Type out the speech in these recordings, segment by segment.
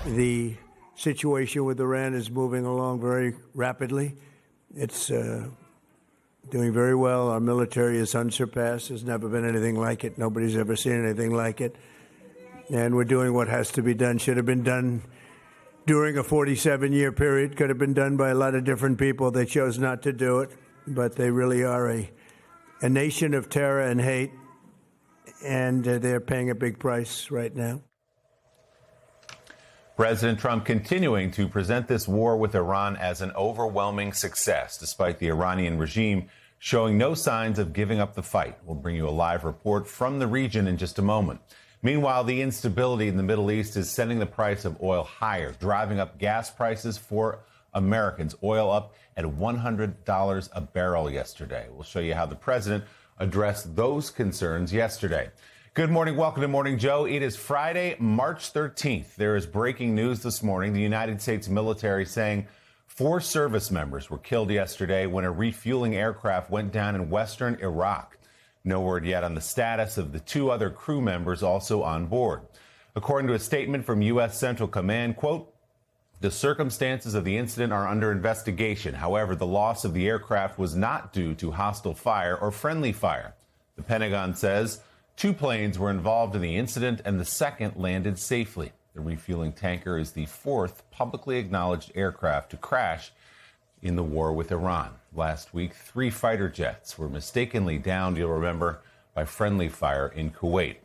The situation with Iran is moving along very rapidly. It's doing very well. Our military is unsurpassed. There's never been anything like it. Nobody's ever seen anything like it. And we're doing what has to be done. Should have been done during a 47-year period. Could have been done by a lot of different people. They chose not to do it. But they really are a nation of terror and hate. And they're paying a big price right now. President Trump continuing to present this war with Iran as an overwhelming success, despite the Iranian regime showing no signs of giving up the fight. We'll bring you a live report from the region in just a moment. Meanwhile, the instability in the Middle East is sending the price of oil higher, driving up gas prices for Americans. Oil up at $100 a barrel yesterday. We'll show you how the president addressed those concerns yesterday. Good morning. Welcome to Morning Joe. It is Friday, March 13th. There is breaking news this morning. The United States military saying 4 service members were killed yesterday when a refueling aircraft went down in western Iraq. No word yet on the status of the 2 other crew members also on board. According to a statement from U.S. Central Command, quote, the circumstances of the incident are under investigation. However, the loss of the aircraft was not due to hostile fire or friendly fire. The Pentagon says 2 planes were involved in the incident and the second landed safely. The refueling tanker is the 4th publicly acknowledged aircraft to crash in the war with Iran. Last week, 3 fighter jets were mistakenly downed, you'll remember, by friendly fire in Kuwait.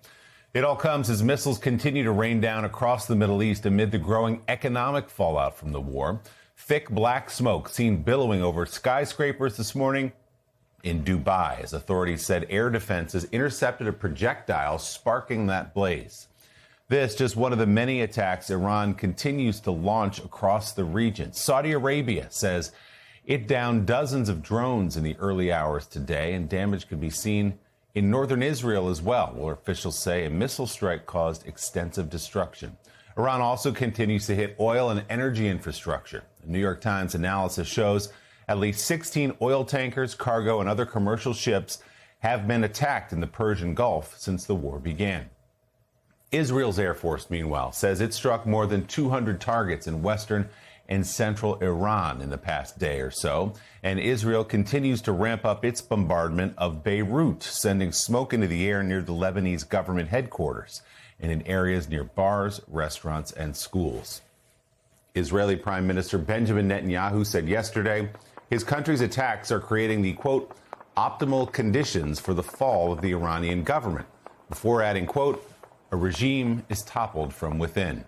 It all comes as missiles continue to rain down across the Middle East amid the growing economic fallout from the war. Thick black smoke seen billowing over skyscrapers this morning in Dubai, as authorities said air defenses intercepted a projectile sparking that blaze. This just one of the many attacks Iran continues to launch across the region. Saudi Arabia says it downed dozens of drones in the early hours today, and damage could be seen in northern Israel as well, where officials say a missile strike caused extensive destruction. Iran also continues to hit oil and energy infrastructure. The New York Times analysis shows at least 16 oil tankers, cargo, and other commercial ships have been attacked in the Persian Gulf since the war began. Israel's Air Force, meanwhile, says it struck more than 200 targets in western and central Iran in the past day or so. And Israel continues to ramp up its bombardment of Beirut, sending smoke into the air near the Lebanese government headquarters and in areas near bars, restaurants, and schools. Israeli Prime Minister Benjamin Netanyahu said yesterday his country's attacks are creating the, quote, optimal conditions for the fall of the Iranian government, before adding, quote, a regime is toppled from within.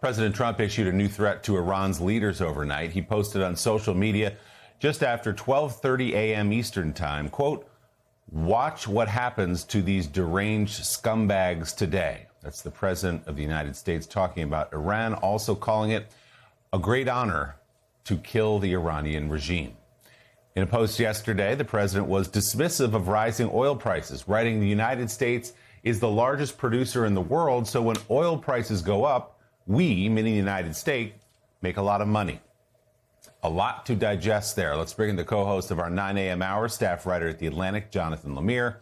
President Trump issued a new threat to Iran's leaders overnight. He posted on social media just after 12:30 a.m. Eastern time, quote, watch what happens to these deranged scumbags today. That's the president of the United States talking about Iran, also calling it a great honor to kill the Iranian regime. In a post yesterday, the president was dismissive of rising oil prices, writing the United States is the largest producer in the world, so when oil prices go up, we, meaning the United States, make a lot of money. A lot to digest there. Let's bring in the co-host of our 9 a.m. hour, staff writer at The Atlantic, Jonathan Lemire,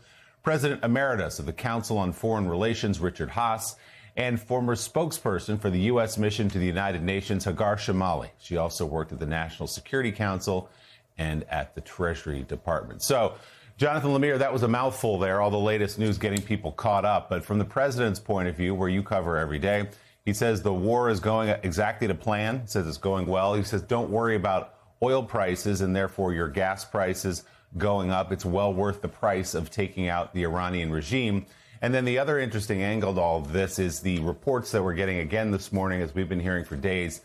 President Emeritus of the Council on Foreign Relations, Richard Haass, and former spokesperson for the U.S. mission to the United Nations, Hagar Shamali. She also worked at the National Security Council and at the Treasury Department. So, Jonathan Lemire, that was a mouthful there, all the latest news getting people caught up. But from the president's point of view, where you cover every day, he says the war is going exactly to plan. He says it's going well. He says don't worry about oil prices and therefore your gas prices going up. It's well worth the price of taking out the Iranian regime. And then the other interesting angle to all of this is the reports that we're getting again this morning, as we've been hearing for days,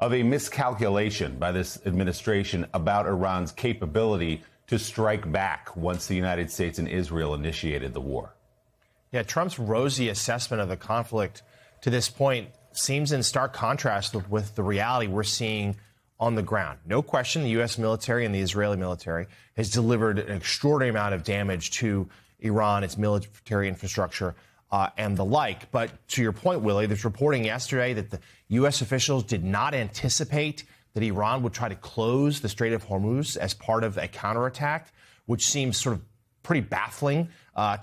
of a miscalculation by this administration about Iran's capability to strike back once the United States and Israel initiated the war. Yeah, Trump's rosy assessment of the conflict to this point seems in stark contrast with the reality we're seeing on the ground. No question, the U.S. military and the Israeli military has delivered an extraordinary amount of damage to Iran, its military infrastructure, and the like. But to your point, Willie, there's reporting yesterday that the U.S. officials did not anticipate that Iran would try to close the Strait of Hormuz as part of a counterattack, which seems sort of pretty baffling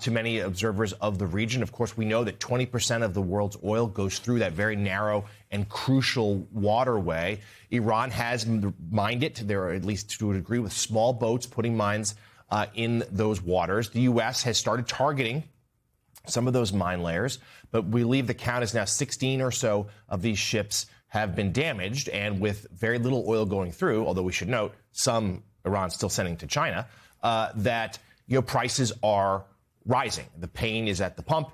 to many observers of the region. Of course, we know that 20% of the world's oil goes through that very narrow and crucial waterway. Iran has mined it. There are, at least to a degree, with small boats putting mines in those waters. The U.S. has started targeting some of those mine layers, but we believe the count is now 16 or so of these ships have been damaged, and with very little oil going through, although we should note some Iran's still sending to China, that prices are rising. The pain is at the pump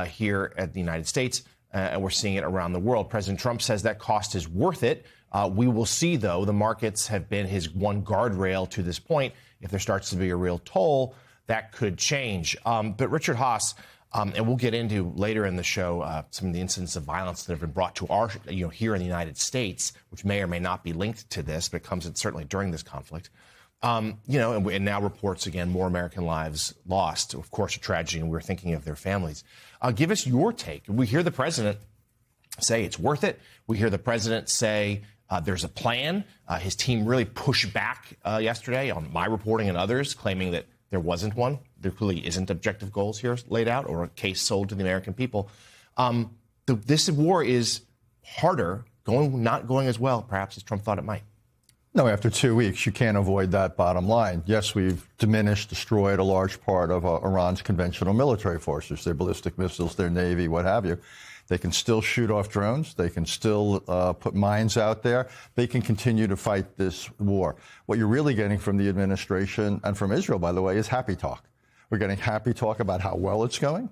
here at the United States, and we're seeing it around the world. President Trump says that cost is worth it. We will see, though. The markets have been his one guardrail to this point. If there starts to be a real toll, that could change. But Richard Haass, and we'll get into later in the show some of the incidents of violence that have been brought to our, here in the United States, which may or may not be linked to this, but it comes in certainly during this conflict. And now reports again, more American lives lost. Of course, a tragedy, and we're thinking of their families. Give us your take. We hear the president say it's worth it. We hear the president say there's a plan. His team really pushed back yesterday on my reporting and others, claiming that there wasn't one. There clearly isn't objective goals here laid out or a case sold to the American people. This war is harder, not going as well, perhaps, as Trump thought it might. No, after 2 weeks, you can't avoid that bottom line. Yes, we've diminished, destroyed a large part of Iran's conventional military forces, their ballistic missiles, their Navy, what have you. They can still shoot off drones. They can still put mines out there. They can continue to fight this war. What you're really getting from the administration and from Israel, by the way, is happy talk. We're getting happy talk about how well it's going.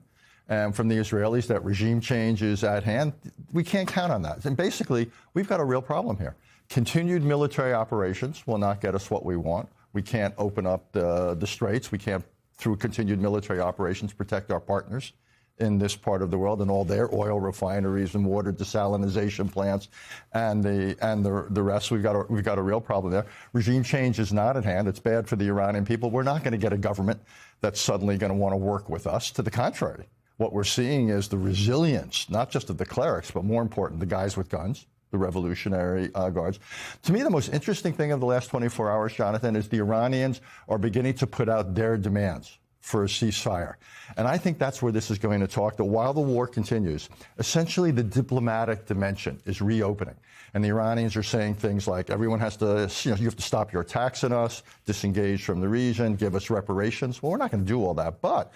And from the Israelis, that regime change is at hand. We can't count on that. And basically, we've got a real problem here. Continued military operations will not get us what we want. We can't open up the straits. We can't, through continued military operations, protect our partners in this part of the world and all their oil refineries and water desalination plants and the rest. We've got a real problem there. Regime change is not at hand. It's bad for the Iranian people. We're not going to get a government that's suddenly going to want to work with us. To the contrary, what we're seeing is the resilience, not just of the clerics, but more important, the guys with guns, the Revolutionary Guards. To me, the most interesting thing of the last 24 hours, Jonathan, is the Iranians are beginning to put out their demands for a ceasefire. And I think that's where this is going to talk, that while the war continues, essentially the diplomatic dimension is reopening. And the Iranians are saying things like, everyone has to, you have to stop your attacks on us, disengage from the region, give us reparations. Well, we're not going to do all that, but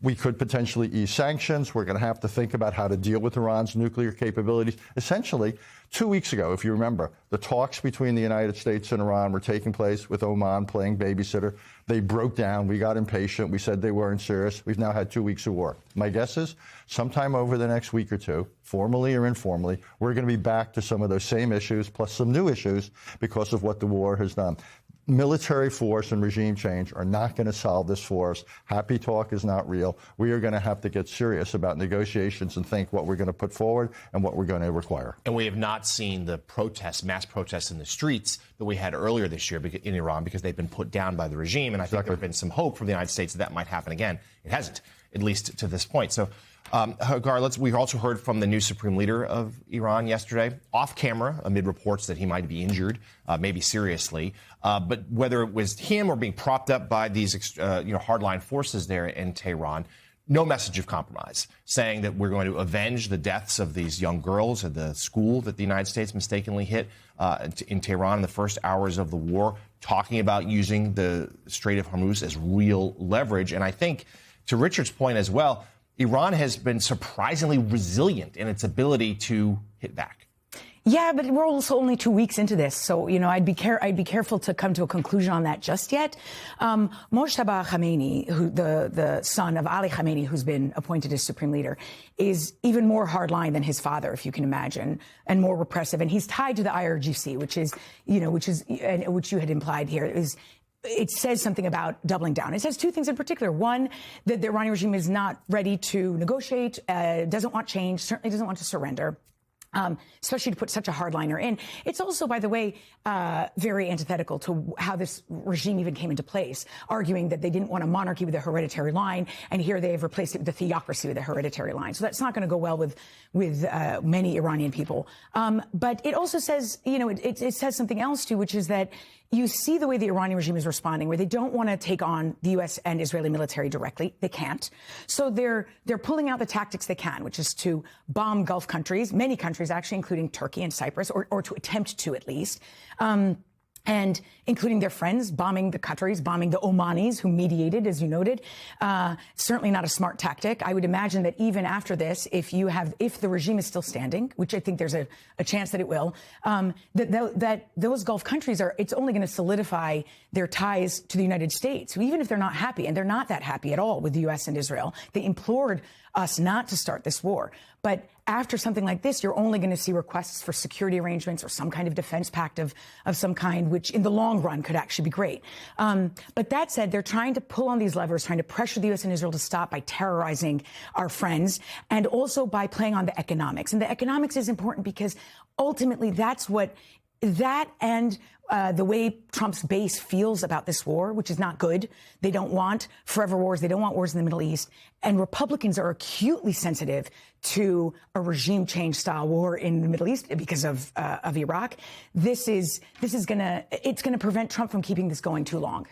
we could potentially ease sanctions. We're going to have to think about how to deal with Iran's nuclear capabilities. Essentially, 2 weeks ago, if you remember, the talks between the United States and Iran were taking place with Oman playing babysitter. They broke down. We got impatient. We said they weren't serious. We've now had 2 weeks of war. My guess is sometime over the next week or two, formally or informally, we're going to be back to some of those same issues, plus some new issues because of what the war has done. Military force and regime change are not going to solve this for us. Happy talk is not real. We are going to have to get serious about negotiations and think what we're going to put forward and what we're going to require. And we have not seen the protests, mass protests in the streets that we had earlier this year in Iran because they've been put down by the regime. And I think there's been some hope from the United States that might happen again. It hasn't, at least to this point. So, Hagar, we also heard from the new supreme leader of Iran yesterday, off camera, amid reports that he might be injured, maybe seriously. But whether it was him or being propped up by these hardline forces there in Tehran, no message of compromise, saying that we're going to avenge the deaths of these young girls at the school that the United States mistakenly hit in Tehran in the first hours of the war, talking about using the Strait of Hormuz as real leverage. And I think, to Richard's point as well, Iran has been surprisingly resilient in its ability to hit back. Yeah, but we're also only 2 weeks into this, so I'd be careful to come to a conclusion on that just yet. Mojtaba Khamenei, the son of Ali Khamenei, who's been appointed as supreme leader, is even more hardline than his father, if you can imagine, and more repressive. And he's tied to the IRGC, which you had implied here is. It says something about doubling down. It says two things in particular. One, that the Iranian regime is not ready to negotiate, doesn't want change, certainly doesn't want to surrender. especially to put such a hardliner in. It's also, by the way, very antithetical to how this regime even came into place, arguing that they didn't want a monarchy with a hereditary line, and here they have replaced it with a theocracy with a hereditary line. So that's not going to go well with many Iranian people. But it also says, it says something else too, which is that you see the way the Iranian regime is responding, where they don't want to take on the U.S. and Israeli military directly. They can't. So they're pulling out the tactics they can, which is to bomb Gulf countries, many countries actually, including Turkey and Cyprus, or to attempt to at least. And including their friends, bombing the Qataris, bombing the Omanis who mediated, as you noted. Certainly not a smart tactic. I would imagine that even after this, if the regime is still standing, which I think there's a chance that it will, that those Gulf countries it's only going to solidify their ties to the United States. So even if they're not happy, and they're not that happy at all with the U.S. and Israel, they implored us not to start this war. But after something like this, you're only going to see requests for security arrangements or some kind of defense pact of some kind, which in the long run could actually be great. But that said, they're trying to pull on these levers, trying to pressure the U.S. and Israel to stop by terrorizing our friends, and also by playing on the economics. And the economics is important because ultimately that and the way Trump's base feels about this war, which is not good. They don't want forever wars. They don't want wars in the Middle East. And Republicans are acutely sensitive to a regime change style war in the Middle East because of Iraq. It's going to prevent Trump from keeping this going too long.